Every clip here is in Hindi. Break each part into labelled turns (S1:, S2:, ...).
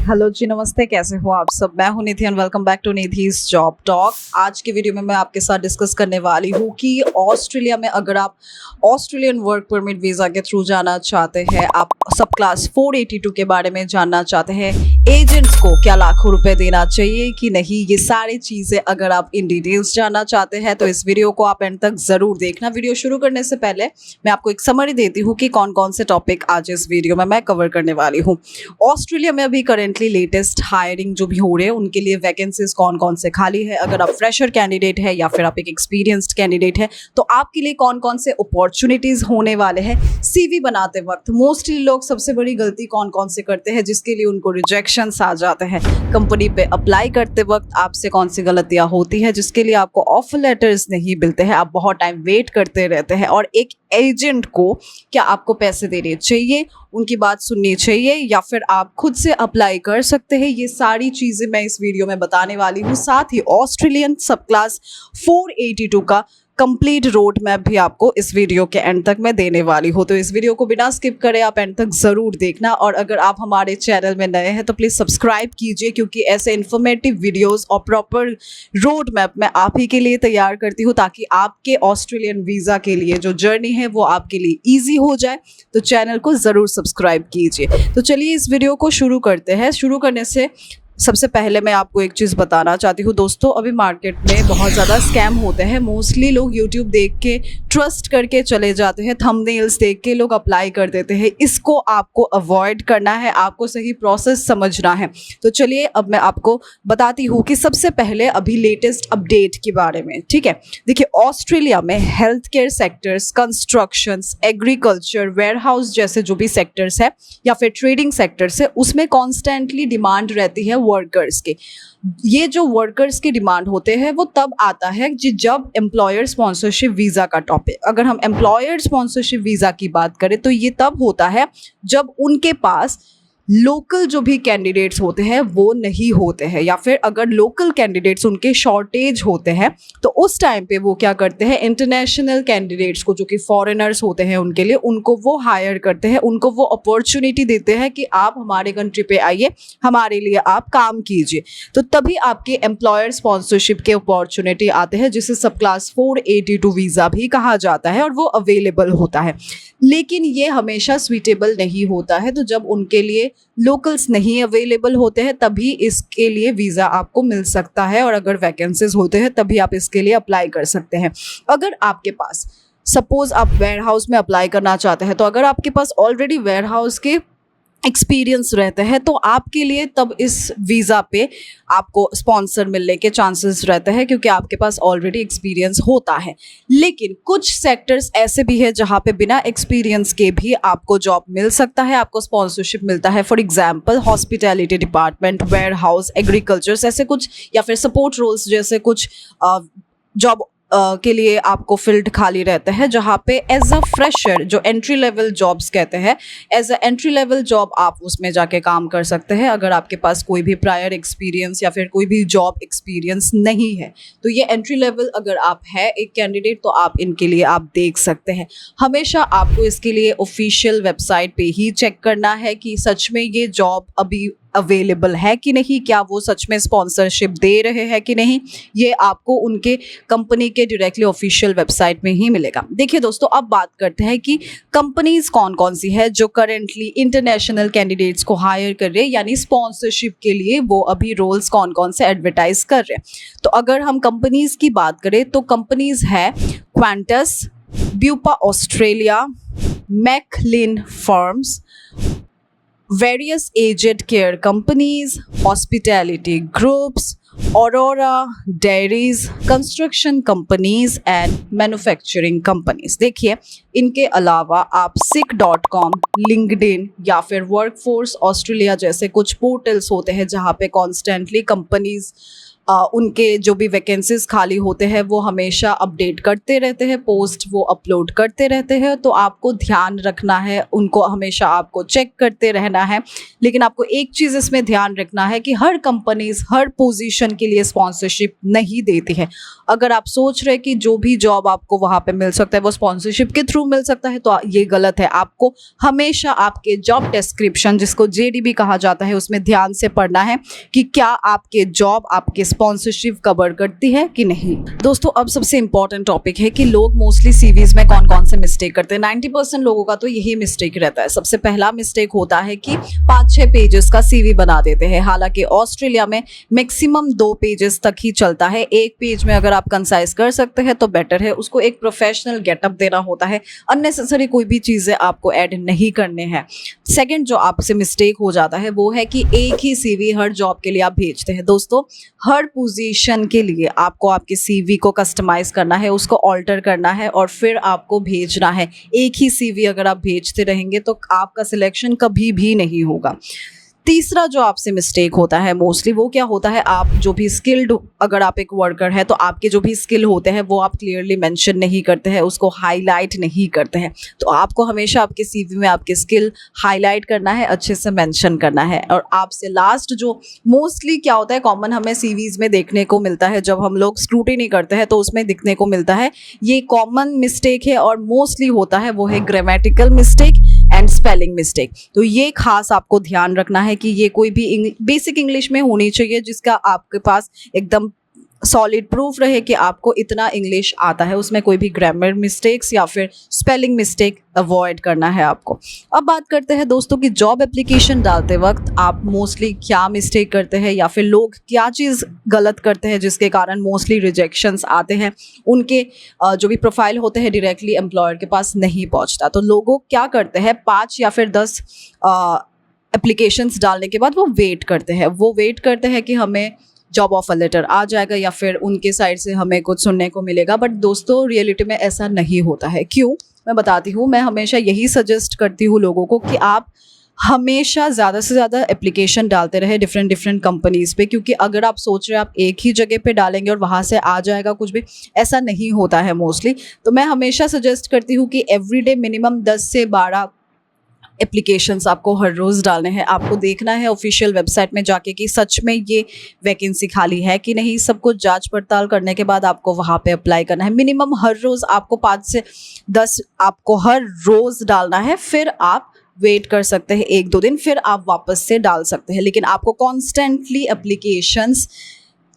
S1: हेलो जी, नमस्ते। कैसे हो आप सब? मैं हूं Nidhi and welcome back to Nidhi's job talk. आज की वीडियो में मैं आपके साथ डिस्कस करने वाली हूं कि ऑस्ट्रेलिया में अगर आप ऑस्ट्रेलियन वर्क परमिट वीज़ा के थ्रू जाना चाहते हैं, आप सब क्लास 482 के बारे में जानना चाहते हैं, एजेंट्स को क्या लाखों रुपए देना चाहिए कि नहीं, ये सारी चीज़ें अगर आप इन डिटेल्स जानना चाहते हैं तो इस वीडियो को आप एंड तक ज़रूर देखना। वीडियो शुरू करने से पहले मैं आपको एक समरी देती हूँ कि कौन कौन से टॉपिक आज इस वीडियो में मैं कवर करने वाली हूँ। ऑस्ट्रेलिया में अभी करेंटली लेटेस्ट हायरिंग जो भी हो रहे हैं उनके लिए वैकेंसीज कौन कौन से खाली है। अगर आप फ्रेशर कैंडिडेट है या फिर आप एक एक्सपीरियंस्ड कैंडिडेट है तो आपके लिए कौन कौन से अपॉर्चुनिटीज होने वाले हैं। सीवी बनाते वक्त मोस्टली लोग सबसे बड़ी गलती कौन कौन से करते हैं जिसके लिए उनको रिजेक्शंस आ जाते हैं। कंपनी पे अप्लाई करते वक्त आपसे कौन सी गलतियां होती है जिसके लिए आपको ऑफर लेटर्स नहीं मिलते हैं, आप बहुत टाइम वेट करते रहते हैं। और एक एजेंट को क्या आपको पैसे देने चाहिए, उनकी बात सुननी चाहिए या फिर आप खुद से अप्लाई कर सकते हैं, ये सारी चीज़ें मैं इस वीडियो में बताने वाली हूँ। साथ ही ऑस्ट्रेलियन सब क्लास 482 का कंप्लीट रोड मैप भी आपको इस वीडियो के एंड तक मैं देने वाली हूँ। तो इस वीडियो को बिना स्किप करे आप एंड तक ज़रूर देखना। और अगर आप हमारे चैनल में नए हैं तो प्लीज़ सब्सक्राइब कीजिए, क्योंकि ऐसे इन्फॉर्मेटिव वीडियोस और प्रॉपर रोड मैप मैं आप ही के लिए तैयार करती हूँ ताकि आपके ऑस्ट्रेलियन वीज़ा के लिए जो जर्नी है वो आपके लिए ईजी हो जाए। तो चैनल को ज़रूर सब्सक्राइब कीजिए। तो चलिए इस वीडियो को शुरू करते हैं। शुरू करने से सबसे पहले मैं आपको एक चीज़ बताना चाहती हूँ दोस्तों, अभी मार्केट में बहुत ज़्यादा स्कैम होते हैं। मोस्टली लोग यूट्यूब देख के ट्रस्ट करके चले जाते हैं, थंबनेल्स देख के लोग अप्लाई कर देते हैं। इसको आपको अवॉइड करना है, आपको सही प्रोसेस समझना है। तो चलिए अब मैं आपको बताती हूँ कि सबसे पहले अभी लेटेस्ट अपडेट के बारे में। ठीक है, देखिए ऑस्ट्रेलिया में health care sectors, constructions, agriculture, warehouse जैसे जो भी सेक्टर्स है या फिर ट्रेडिंग सेक्टर्स है उसमें कॉन्स्टेंटली डिमांड रहती है वर्कर्स के। ये जो वर्कर्स की डिमांड होते हैं वो तब आता है जब एम्प्लॉयर स्पॉन्सरशिप वीज़ा का टॉपिक, अगर हम एम्प्लॉयर स्पॉन्सरशिप वीज़ा की बात करें तो ये तब होता है जब उनके पास लोकल जो भी कैंडिडेट्स होते हैं वो नहीं होते हैं, या फिर अगर लोकल कैंडिडेट्स उनके शॉर्टेज होते हैं तो उस टाइम पे वो क्या करते हैं, इंटरनेशनल कैंडिडेट्स को जो कि फॉरेनर्स होते हैं उनके लिए उनको वो हायर करते हैं, उनको वो अपॉर्चुनिटी देते हैं कि आप हमारे कंट्री पे आइए, हमारे लिए आप काम कीजिए। तो तभी आपके एम्प्लॉयर स्पॉन्सरशिप के अपॉर्चुनिटी आते हैं जिसे सब क्लास 482 वीज़ा भी कहा जाता है और वो अवेलेबल होता है। लेकिन ये हमेशा स्वीटेबल नहीं होता है, तो जब उनके लिए लोकल्स नहीं अवेलेबल होते हैं तभी इसके लिए वीज़ा आपको मिल सकता है, और अगर वैकेंसीज होते हैं तभी आप इसके लिए अप्लाई कर सकते हैं। अगर आपके पास सपोज आप वेयरहाउस में अप्लाई करना चाहते हैं तो अगर आपके पास ऑलरेडी वेयरहाउस के एक्सपीरियंस रहते हैं तो आपके लिए तब इस वीज़ा पे आपको स्पॉन्सर मिलने के चांसेस रहते हैं, क्योंकि आपके पास ऑलरेडी एक्सपीरियंस होता है। लेकिन कुछ सेक्टर्स ऐसे भी है जहाँ पे बिना एक्सपीरियंस के भी आपको जॉब मिल सकता है, आपको स्पॉन्सरशिप मिलता है। For example hospitality department, warehouse, agriculture ऐसे कुछ, या फिर सपोर्ट रोल्स जैसे कुछ जॉब के लिए आपको फील्ड खाली रहते हैं जहाँ पे एज अ फ्रेशर, जो एंट्री लेवल जॉब्स कहते हैं, as a entry level job आप उसमें जाके काम कर सकते हैं अगर आपके पास कोई भी प्रायर एक्सपीरियंस या फिर कोई भी जॉब एक्सपीरियंस नहीं है। तो ये एंट्री लेवल अगर आप है एक कैंडिडेट तो आप इनके लिए आप देख सकते हैं। हमेशा आपको इसके लिए ऑफिशियल वेबसाइट पे ही चेक करना है कि सच में ये जॉब अभी अवेलेबल है कि नहीं, क्या वो सच में स्पॉन्सरशिप दे रहे हैं कि नहीं, ये आपको उनके कंपनी के डायरेक्टली ऑफिशियल वेबसाइट में ही मिलेगा। देखिए दोस्तों, अब बात करते हैं कि कंपनीज कौन कौन सी है जो करेंटली इंटरनेशनल कैंडिडेट्स को हायर कर रहे हैं, यानी स्पॉन्सरशिप के लिए वो अभी रोल्स कौन कौन से एडवर्टाइज कर रहे हैं। तो अगर हम कंपनीज की बात करें तो कंपनीज है Qantas, Bupa Australia, McLean firms, various aged care companies, hospitality groups, Aurora dairies, construction companies and manufacturing companies। देखिए इनके अलावा आप sick.com, लिंक्डइन या फिर वर्कफोर्स ऑस्ट्रेलिया जैसे कुछ पोर्टल्स होते हैं जहाँ पे कॉन्स्टेंटली कंपनीज उनके जो भी वैकेंसीज खाली होते हैं वो हमेशा अपडेट करते रहते हैं, पोस्ट वो अपलोड करते रहते हैं। तो आपको ध्यान रखना है, उनको हमेशा आपको चेक करते रहना है। लेकिन आपको एक चीज़ इसमें ध्यान रखना है कि हर कंपनीज हर पोजीशन के लिए स्पॉन्सरशिप नहीं देती है। अगर आप सोच रहे कि जो भी जॉब आपको वहाँ पे मिल सकता है वो स्पॉन्सरशिप के थ्रू मिल सकता है, तो ये गलत है। आपको हमेशा आपके जॉब डिस्क्रिप्शन, जिसको जेडीबी कहा जाता है, उसमें ध्यान से पढ़ना है कि क्या आपके जॉब आपके स्पॉन्सरशिप कवर करती है कि नहीं। दोस्तों, अब सबसे इंपॉर्टेंट टॉपिक है कि लोग मोस्टली सीवीज में कौन कौन से मिस्टेक करते हैं। 90% लोगों का तो यही मिस्टेक रहता है। सबसे पहला मिस्टेक होता है कि 5-6 पेजेस का सीवी बना देते हैं। हालांकि ऑस्ट्रेलिया में मैक्सिमम 2 पेजेस तक ही चलता है। एक पेज में अगर आप कंसाइज कर सकते हैं तो बेटर है। उसको एक प्रोफेशनल गेटअप देना होता है। अननेसेसरी कोई भी चीज़ें आपको ऐड नहीं करने हैं। सेकंड जो आपसे मिस्टेक हो जाता है वो है कि एक ही सीवी हर जॉब के लिए आप भेजते हैं। दोस्तों, हर पोजीशन के लिए आपको आपके सीवी को कस्टमाइज करना है, उसको ऑल्टर करना है और फिर आपको भेजना है। एक ही सीवी अगर आप भेजते रहेंगे तो आपका सिलेक्शन कभी भी नहीं होगा। तीसरा जो आपसे मिस्टेक होता है मोस्टली, वो क्या होता है, आप जो भी स्किल्ड, अगर आप एक वर्कर है तो आपके जो भी स्किल होते हैं वो आप क्लियरली मेंशन नहीं करते हैं, उसको हाईलाइट नहीं करते हैं। तो आपको हमेशा आपके सीवी में आपके स्किल हाईलाइट करना है, अच्छे से मेंशन करना है। और आपसे लास्ट जो मोस्टली क्या होता है, कॉमन हमें सीवीज में देखने को मिलता है, जब हम लोग स्क्रूटिनी करते हैं तो उसमें दिखने को मिलता है, ये कॉमन मिस्टेक है और मोस्टली होता है, वो है grammatical mistake and spelling mistake. तो ये खास आपको ध्यान रखना है कि ये कोई भी बेसिक इंग्लिश में होनी चाहिए, जिसका आपके पास एकदम सॉलिड प्रूफ रहे कि आपको इतना इंग्लिश आता है। उसमें कोई भी ग्रामर मिस्टेक्स या फिर स्पेलिंग मिस्टेक अवॉइड करना है आपको। अब बात करते हैं दोस्तों कि जॉब एप्लीकेशन डालते वक्त आप मोस्टली क्या मिस्टेक करते हैं या फिर लोग क्या चीज़ गलत करते हैं जिसके कारण मोस्टली रिजेक्शंस आते हैं। उनके जो भी प्रोफाइल होते हैं डायरेक्टली एम्प्लॉयर के पास नहीं पहुंचता। तो लोगों क्या करते हैं, 5 या फिर 10 एप्लीकेशंस डालने के बाद वो वेट करते हैं कि हमें जॉब ऑफर लेटर आ जाएगा या फिर उनके साइड से हमें कुछ सुनने को मिलेगा। बट दोस्तों, रियलिटी में ऐसा नहीं होता है। क्यों, मैं बताती हूँ। मैं हमेशा यही सजेस्ट करती हूँ लोगों को कि आप हमेशा ज़्यादा से ज़्यादा एप्लीकेशन डालते रहे डिफरेंट कंपनीज़ पे, क्योंकि अगर आप सोच रहे हैं आप एक ही जगह पे डालेंगे और वहाँ से आ जाएगा कुछ भी, ऐसा नहीं होता है मोस्टली। तो मैं हमेशा सजेस्ट करती हूँ कि एवरीडे मिनिमम 10 से 12 एप्लीकेशंस आपको हर रोज़ डालने हैं। आपको देखना है ऑफिशियल वेबसाइट में जाके कि सच में ये वैकेंसी खाली है कि नहीं। सब कुछ जांच पड़ताल करने के बाद आपको वहाँ पे अप्लाई करना है। मिनिमम हर रोज़ आपको 5 से 10 आपको हर रोज़ डालना है। फिर आप वेट कर सकते हैं 1-2 दिन, फिर आप वापस से डाल सकते हैं। लेकिन आपको कॉन्स्टेंटली एप्लीकेशंस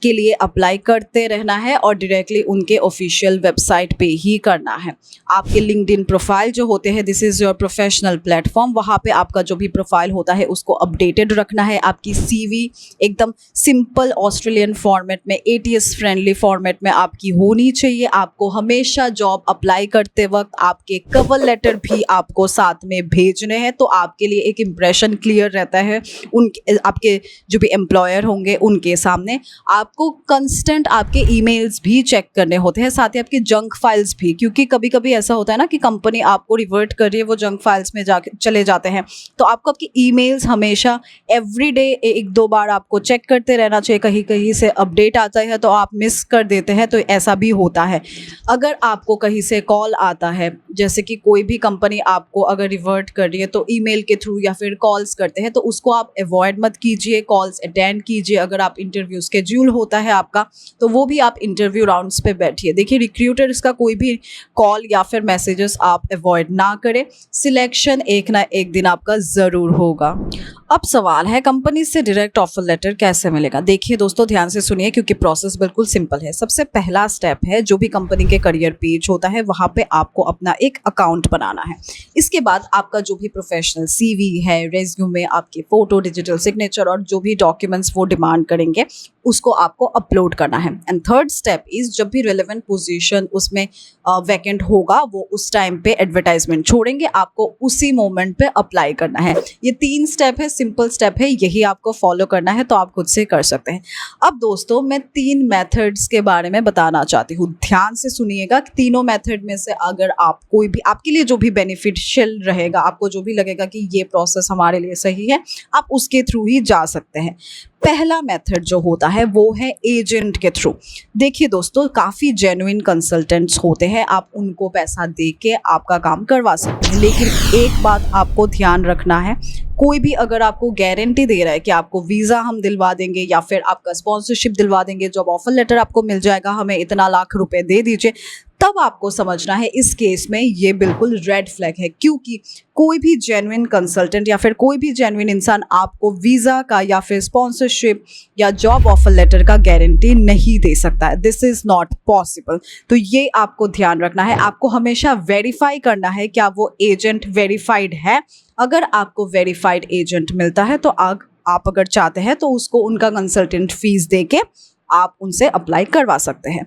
S1: के लिए अप्लाई करते रहना है और डायरेक्टली उनके ऑफिशियल वेबसाइट पे ही करना है। आपके लिंक्डइन प्रोफाइल जो होते हैं, this is your professional platform, वहाँ पे आपका जो भी प्रोफाइल होता है उसको अपडेटेड रखना है। आपकी सीवी एकदम सिंपल ऑस्ट्रेलियन फॉर्मेट में, ATS फ्रेंडली फॉर्मेट में आपकी होनी चाहिए। आपको हमेशा जॉब अप्लाई करते वक्त आपके कवर लेटर भी आपको साथ में भेजने हैं, तो आपके लिए एक इम्प्रेशन क्लियर रहता है उनके, आपके जो भी एम्प्लॉयर होंगे उनके सामने। आपको कंस्टेंट आपके ईमेल्स भी चेक करने होते हैं, साथ ही आपके जंक फाइल्स भी, क्योंकि कभी कभी ऐसा होता है ना कि कंपनी आपको रिवर्ट कर रही है, वो जंक फाइल्स में जाके चले जाते हैं। तो आपको आपकी ईमेल्स हमेशा एवरीडे 1-2 बार आपको चेक करते रहना चाहिए। कहीं कहीं से अपडेट आता है तो आप मिस कर देते हैं, तो ऐसा भी होता है। अगर आपको कहीं से कॉल आता है, जैसे कि कोई भी कंपनी आपको अगर रिवर्ट कर रही है तो ईमेल के थ्रू या फिर कॉल्स करते हैं, तो उसको आप अवॉइड मत कीजिए। कॉल्स अटेंड कीजिए। अगर आप इंटरव्यू शेड्यूल होता है आपका, तो वो भी आप इंटरव्यू राउंड्स पे बैठिए। देखिए, रिक्रूटर्स का कोई भी कॉल या फिर मैसेजेस आप अवॉइड ना करें। सिलेक्शन एक ना एक दिन आपका ज़रूर होगा। अब सवाल है, कंपनी से डायरेक्ट ऑफर लेटर कैसे मिलेगा। देखिए दोस्तों, ध्यान से सुनिए क्योंकि प्रोसेस बिल्कुल सिंपल है। सबसे पहला स्टेप है, जो भी कंपनी के करियर पेज होता है वहाँ पे आपको अपना एक अकाउंट बनाना है। इसके बाद आपका जो भी प्रोफेशनल CV है, रेज्यूमे, आपके फ़ोटो, डिजिटल सिग्नेचर और जो भी डॉक्यूमेंट्स वो डिमांड करेंगे उसको आपको अपलोड करना है। एंड थर्ड स्टेप इज़, जब भी रेलेवेंट पोजीशन उसमें वैकेंट होगा वो उस टाइम पे एडवर्टाइजमेंट छोड़ेंगे, आपको उसी मोमेंट पे अप्लाई करना है। ये 3 स्टेप है, सिंपल स्टेप है, यही आपको फॉलो करना है, तो आप खुद से कर सकते हैं। अब दोस्तों, मैं 3 मेथड्स के बारे में बताना चाहती हूँ। ध्यान से सुनिएगा कि तीनों मेथड में से अगर आप कोई भी, आपके लिए जो भी बेनिफिशियल रहेगा, आपको जो भी लगेगा कि ये प्रोसेस हमारे लिए सही है, आप उसके थ्रू ही जा सकते हैं। पहला मेथड जो होता है वो है एजेंट के थ्रू। देखिए दोस्तों, काफ़ी जेन्युइन कंसल्टेंट्स होते हैं, आप उनको पैसा दे के आपका काम करवा सकते हैं। लेकिन एक बात आपको ध्यान रखना है, कोई भी अगर आपको गारंटी दे रहा है कि आपको वीज़ा हम दिलवा देंगे या फिर आपका स्पॉन्सरशिप दिलवा देंगे, जॉब ऑफर लेटर आपको मिल जाएगा, हमें इतना लाख रुपए दे दीजिए, तब आपको समझना है इस केस में ये बिल्कुल रेड फ्लैग है। क्योंकि कोई भी जेन्युइन कंसल्टेंट या फिर कोई भी जेन्युइन इंसान आपको वीज़ा का या फिर स्पॉन्सरशिप या जॉब ऑफर लेटर का गारंटी नहीं दे सकता है। This is not possible. तो ये आपको ध्यान रखना है, आपको हमेशा वेरीफाई करना है क्या वो एजेंट वेरीफाइड है। अगर आपको वेरीफाइड एजेंट मिलता है तो आप अगर चाहते हैं तो उसको उनका कंसल्टेंट फीस दे के आप उनसे अप्लाई करवा सकते हैं।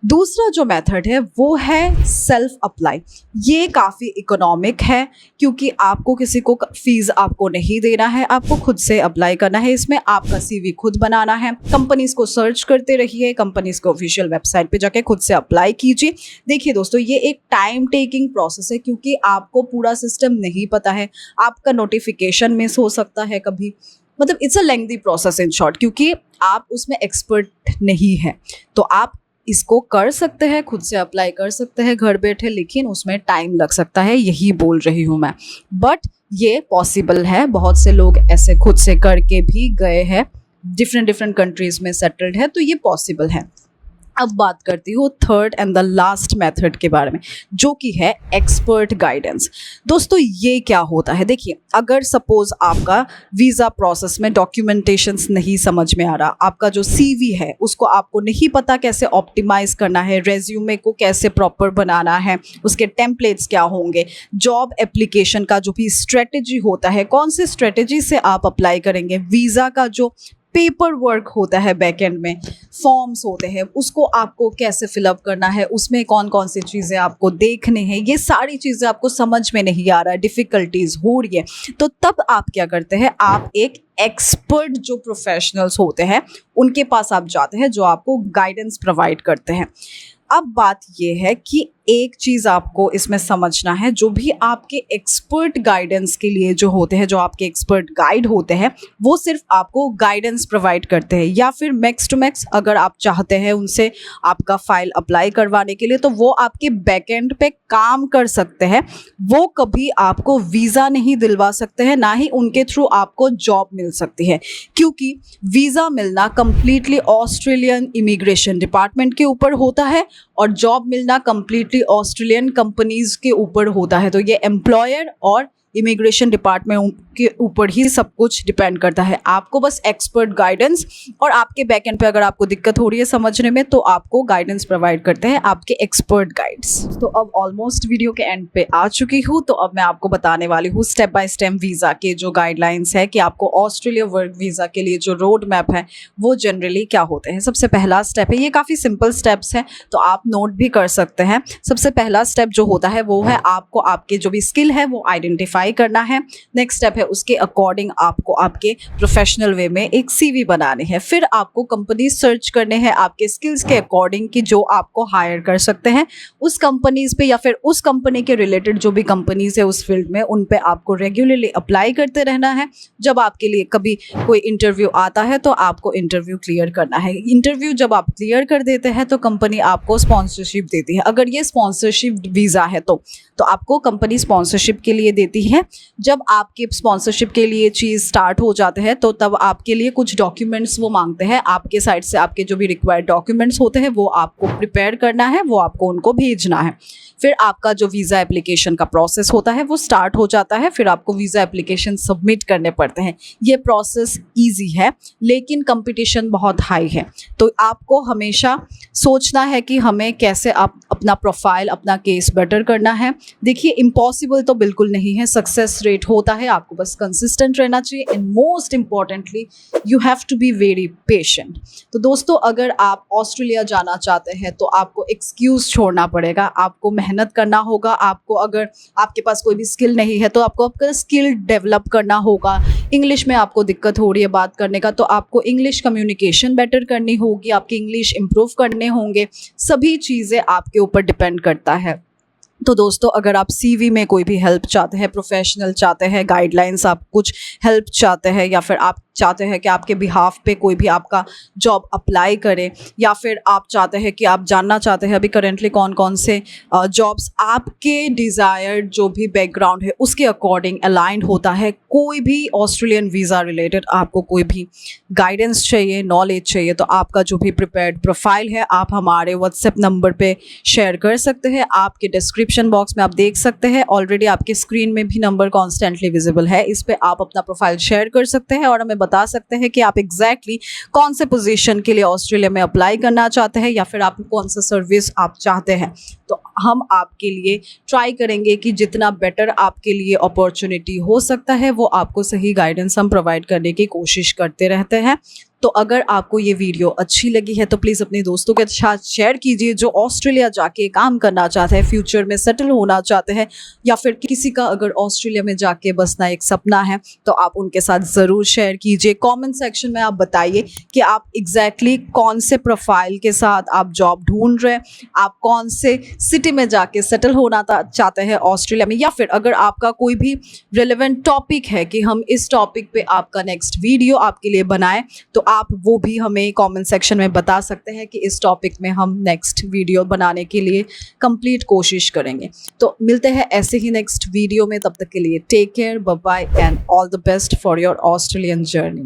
S1: दूसरा जो मेथड है वो है सेल्फ अप्लाई। ये काफ़ी इकोनॉमिक है क्योंकि आपको किसी को फीस आपको नहीं देना है, आपको खुद से अप्लाई करना है। इसमें आपका सीवी खुद बनाना है, कंपनीज को सर्च करते रहिए, कंपनीज को ऑफिशियल वेबसाइट पे जाके खुद से अप्लाई कीजिए। देखिए दोस्तों, ये एक टाइम टेकिंग प्रोसेस है क्योंकि आपको पूरा सिस्टम नहीं पता है, आपका नोटिफिकेशन मिस हो सकता है कभी, मतलब it's a lengthy process in short, क्योंकि आप उसमें एक्सपर्ट नहीं है। तो आप इसको कर सकते हैं, खुद से अप्लाई कर सकते हैं घर बैठे, लेकिन उसमें टाइम लग सकता है, यही बोल रही हूँ मैं। बट ये पॉसिबल है, बहुत से लोग ऐसे खुद से करके भी गए हैं, डिफरेंट कंट्रीज में सेटल्ड है, तो ये पॉसिबल है। अब बात करती हूँ third and the last method के बारे में, जो कि है एक्सपर्ट गाइडेंस। दोस्तों, ये क्या होता है? देखिए, अगर सपोज आपका वीज़ा प्रोसेस में डॉक्यूमेंटेशंस नहीं समझ में आ रहा, आपका जो सीवी है उसको आपको नहीं पता कैसे ऑप्टिमाइज करना है, रेज्यूमे को कैसे प्रॉपर बनाना है, उसके टेम्पलेट्स क्या होंगे, जॉब एप्लीकेशन का जो भी स्ट्रेटेजी होता है, कौन से स्ट्रेटेजी से आप अप्लाई करेंगे, वीज़ा का जो पेपर वर्क होता है बैकएंड में, फॉर्म्स होते हैं, उसको आपको कैसे फिलअप करना है, उसमें कौन कौन सी चीज़ें आपको देखने हैं, ये सारी चीज़ें आपको समझ में नहीं आ रहा है, डिफ़िकल्टीज हो रही है, तो तब आप क्या करते हैं, आप एक एक्सपर्ट जो प्रोफेशनल्स होते हैं उनके पास आप जाते हैं, जो आपको गाइडेंस प्रोवाइड करते हैं। अब बात ये है कि एक चीज़ आपको इसमें समझना है, जो भी आपके एक्सपर्ट गाइडेंस के लिए जो होते हैं, जो आपके एक्सपर्ट गाइड होते हैं, वो सिर्फ आपको गाइडेंस प्रोवाइड करते हैं, या फिर मैक्स टू मैक्स अगर आप चाहते हैं उनसे आपका फाइल अप्लाई करवाने के लिए, तो वो आपके बैकएंड पे काम कर सकते हैं। वो कभी आपको वीज़ा नहीं दिलवा सकते हैं, ना ही उनके थ्रू आपको जॉब मिल सकती है, क्योंकि वीज़ा मिलना कंप्लीटली ऑस्ट्रेलियन इमिग्रेशन डिपार्टमेंट के ऊपर होता है और जॉब मिलना कंप्लीटली ऑस्ट्रेलियन कंपनीज के ऊपर होता है। तो ये एम्प्लॉयर और इमिग्रेशन डिपार्टमेंट के ऊपर ही सब कुछ डिपेंड करता है। आपको बस एक्सपर्ट गाइडेंस, और आपके बैकएंड पे अगर आपको दिक्कत हो रही है समझने में, तो आपको गाइडेंस प्रोवाइड करते हैं आपके एक्सपर्ट गाइड्स। तो अब ऑलमोस्ट वीडियो के एंड पे आ चुकी हूँ, तो अब मैं आपको बताने वाली हूँ स्टेप बाय स्टेप वीज़ा के जो गाइडलाइंस है कि आपको ऑस्ट्रेलिया वर्क वीज़ा के लिए जो रोड मैप है वो जनरली क्या होते हैं। सबसे पहला स्टेप है, ये काफ़ी सिंपल स्टेप्स हैं तो आप नोट भी कर सकते हैं। सबसे पहला स्टेप जो होता है वो है आपको आपके जो भी स्किल है वो आइडेंटिफाई करना है। नेक्स्ट स्टेप है उसके अकॉर्डिंग आपको आपके प्रोफेशनल वे में एक सीवी बनाने हैं। फिर आपको कंपनी सर्च करने हैं आपके स्किल्स के अकॉर्डिंग कि जो आपको हायर कर सकते हैं उस कंपनीज पे, या फिर उस कंपनी के रिलेटेड जो भी कंपनीज है उस फील्ड में, उन पे आपको रेगुलरली अप्लाई करते रहना है। जब आपके लिए कभी कोई इंटरव्यू आता है तो आपको इंटरव्यू क्लियर करना है। इंटरव्यू जब आप क्लियर कर देते हैं तो कंपनी आपको स्पॉन्सरशिप देती है। अगर ये स्पॉन्सरशिप वीज़ा है तो आपको कंपनी स्पॉन्सरशिप के लिए देती है। जब आपके स्पॉन्सरशिप के लिए चीज़ स्टार्ट हो जाते हैं तो तब आपके लिए कुछ डॉक्यूमेंट्स वो मांगते हैं। आपके साइड से आपके जो भी रिक्वायर्ड डॉक्यूमेंट्स होते हैं वो आपको प्रिपेयर करना है, वो आपको उनको भेजना है। फिर आपका जो वीज़ा एप्लीकेशन का प्रोसेस होता है वो स्टार्ट हो जाता है। फिर आपको वीज़ा एप्लीकेशन सबमिट करने पड़ते हैं। ये प्रोसेस ईजी है लेकिन कंपटीशन बहुत हाई है, तो आपको हमेशा सोचना है कि हमें कैसे आप अपना प्रोफाइल, अपना केस बेटर करना है। देखिए, इम्पॉसिबल तो बिल्कुल नहीं है, सक्सेस रेट होता है, आपको बस कंसिस्टेंट रहना चाहिए, and most importantly you have to be very patient. तो दोस्तों, अगर आप ऑस्ट्रेलिया जाना चाहते हैं तो आपको एक्सक्यूज़ छोड़ना पड़ेगा, आपको मेहनत करना होगा। आपको अगर आपके पास कोई भी स्किल नहीं है तो आपको आपका स्किल डेवलप करना होगा। इंग्लिश में आपको दिक्कत हो रही है बात करने का तो आपको इंग्लिश कम्युनिकेशन बेटर करनी होगी, आपकी इंग्लिश इम्प्रूव करने होंगे। सभी चीज़ें आपके ऊपर डिपेंड करता है। तो दोस्तों, अगर आप सीवी में कोई भी हेल्प चाहते हैं, प्रोफेशनल चाहते हैं, गाइडलाइंस, आप कुछ हेल्प चाहते हैं, या फिर आप चाहते हैं कि आपके बिहाफ पे कोई भी आपका जॉब अप्लाई करे, या फिर आप चाहते हैं कि आप जानना चाहते हैं अभी करेंटली कौन कौन से जॉब्स आपके डिज़ायर्ड जो भी बैकग्राउंड है उसके अकॉर्डिंग अलाइंड होता है, कोई भी ऑस्ट्रेलियन वीज़ा रिलेटेड आपको कोई भी गाइडेंस चाहिए, नॉलेज चाहिए, तो आपका जो भी प्रिपेयर्ड प्रोफाइल है आप हमारे व्हाट्सएप नंबर पे शेयर कर सकते हैं। आपके डिस्क्रिप्शन बॉक्स में आप देख सकते हैं, ऑलरेडी आपके स्क्रीन में भी नंबर कॉन्स्टेंटली विजिबल है, इस पर आप अपना प्रोफाइल शेयर कर सकते हैं और हमें बता सकते हैं कि आप एग्जैक्टली कौन से पोजीशन के लिए ऑस्ट्रेलिया में अप्लाई करना चाहते हैं या फिर आप कौन सा सर्विस आप चाहते हैं। तो हम आपके लिए ट्राई करेंगे कि जितना बेटर आपके लिए अपॉर्चुनिटी हो सकता है वो आपको सही गाइडेंस हम प्रोवाइड करने की कोशिश करते रहते हैं। तो अगर आपको ये वीडियो अच्छी लगी है तो प्लीज़ अपने दोस्तों के साथ शेयर कीजिए जो ऑस्ट्रेलिया जाके काम करना चाहते हैं, फ्यूचर में सेटल होना चाहते हैं, या फिर किसी का अगर ऑस्ट्रेलिया में जाके बसना एक सपना है तो आप उनके साथ ज़रूर शेयर कीजिए। कमेंट सेक्शन में आप बताइए कि आप एग्जैक्टली कौन से प्रोफाइल के साथ आप जॉब ढूंढ रहे हैं, आप कौन से सिटी में जाके सेटल होना चाहते हैं ऑस्ट्रेलिया में, या फिर अगर आपका कोई भी रिलेवेंट टॉपिक है कि हम इस टॉपिक पे आपका नेक्स्ट वीडियो आपके लिए बनाएं, तो आप वो भी हमें कमेंट सेक्शन में बता सकते हैं कि इस टॉपिक में हम नेक्स्ट वीडियो बनाने के लिए कंप्लीट कोशिश करेंगे। तो मिलते हैं ऐसे ही नेक्स्ट वीडियो में, तब तक के लिए take care, bye bye and all the best for your Australian journey.